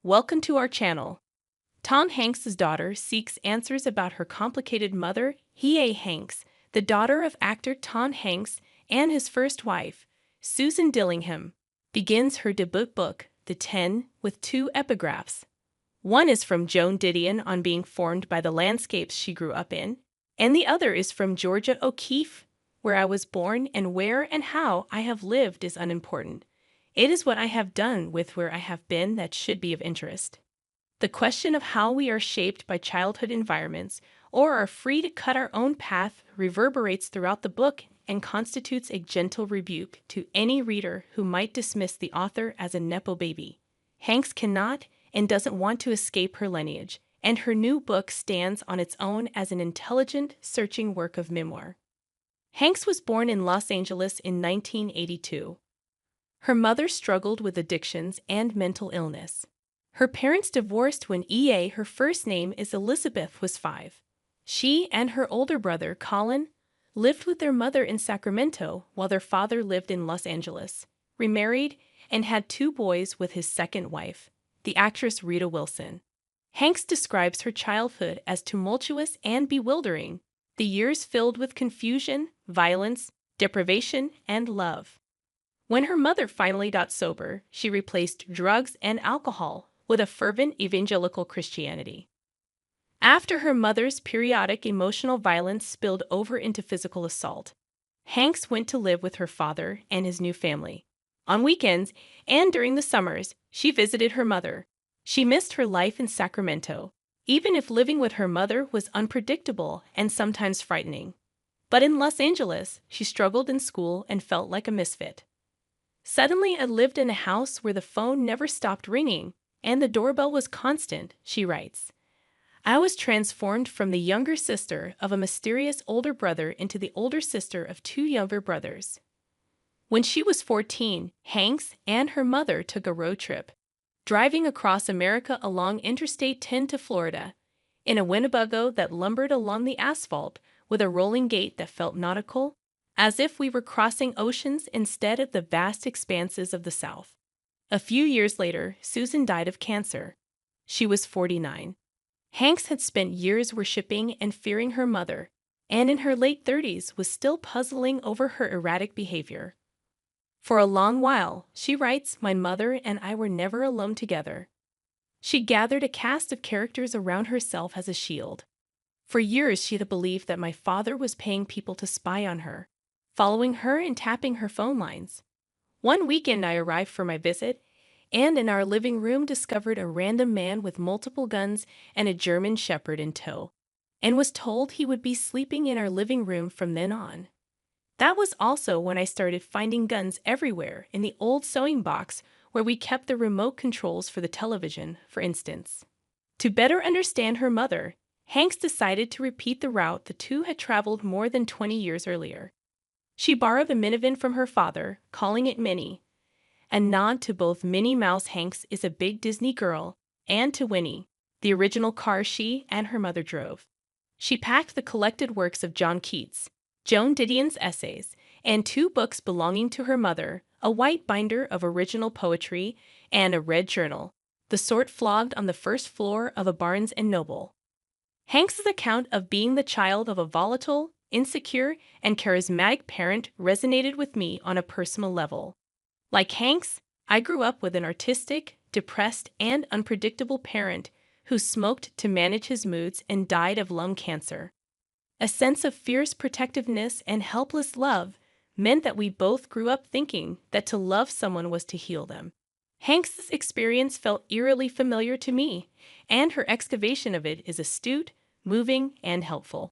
Welcome to our channel. Tom Hanks's daughter seeks answers about her complicated mother, Hie Hanks, the daughter of actor Tom Hanks and his first wife, Susan Dillingham, begins her debut book, The 10, with two epigraphs. One is from Joan Didion on being formed by the landscapes she grew up in, and the other is from Georgia O'Keeffe, where I was born and where and how I have lived is unimportant. It is what I have done with where I have been that should be of interest. The question of how we are shaped by childhood environments or are free to cut our own path reverberates throughout the book and constitutes a gentle rebuke to any reader who might dismiss the author as a nepo baby. Hanks cannot and doesn't want to escape her lineage, and her new book stands on its own as an intelligent, searching work of memoir. Hanks was born in Los Angeles in 1982. Her mother struggled with addictions and mental illness. Her parents divorced when her first name is Elizabeth, was 5. She and her older brother, Colin, lived with their mother in Sacramento while their father lived in Los Angeles, remarried, and had 2 boys with his second wife, the actress Rita Wilson. Hanks describes her childhood as tumultuous and bewildering, the years filled with confusion, violence, deprivation, and love. When her mother finally got sober, she replaced drugs and alcohol with a fervent evangelical Christianity. After her mother's periodic emotional violence spilled over into physical assault, Hanks went to live with her father and his new family. On weekends and during the summers, she visited her mother. She missed her life in Sacramento, even if living with her mother was unpredictable and sometimes frightening. But in Los Angeles, she struggled in school and felt like a misfit. Suddenly, I lived in a house where the phone never stopped ringing, and the doorbell was constant, she writes. I was transformed from the younger sister of a mysterious older brother into the older sister of 2 younger brothers. When she was 14, Hanks and her mother took a road trip, driving across America along Interstate 10 to Florida, in a Winnebago that lumbered along the asphalt with a rolling gait that felt nautical, as if we were crossing oceans instead of the vast expanses of the South. A few years later, Susan died of cancer. She was 49. Hanks had spent years worshiping and fearing her mother, and in her late 30s was still puzzling over her erratic behavior. For a long while, she writes, my mother and I were never alone together. She gathered a cast of characters around herself as a shield. For years, she had believed that my father was paying people to spy on her, following her and tapping her phone lines. One weekend, I arrived for my visit, and in our living room discovered a random man with multiple guns and a German shepherd in tow, and was told he would be sleeping in our living room from then on. That was also when I started finding guns everywhere in the old sewing box where we kept the remote controls for the television, for instance. To better understand her mother, Hanks decided to repeat the route the two had traveled more than 20 years earlier. She borrowed a minivan from her father, calling it Minnie, a nod to both Minnie Mouse Hanks is a big Disney girl, and to Winnie, the original car she and her mother drove. She packed the collected works of John Keats, Joan Didion's essays, and 2 books belonging to her mother, a white binder of original poetry and a red journal, the sort flogged on the first floor of a Barnes & Noble. Hanks's account of being the child of a volatile, insecure, and charismatic parent resonated with me on a personal level. Like Hanks, I grew up with an artistic, depressed, and unpredictable parent who smoked to manage his moods and died of lung cancer. A sense of fierce protectiveness and helpless love meant that we both grew up thinking that to love someone was to heal them. Hanks's experience felt eerily familiar to me, and her excavation of it is astute, moving, and helpful.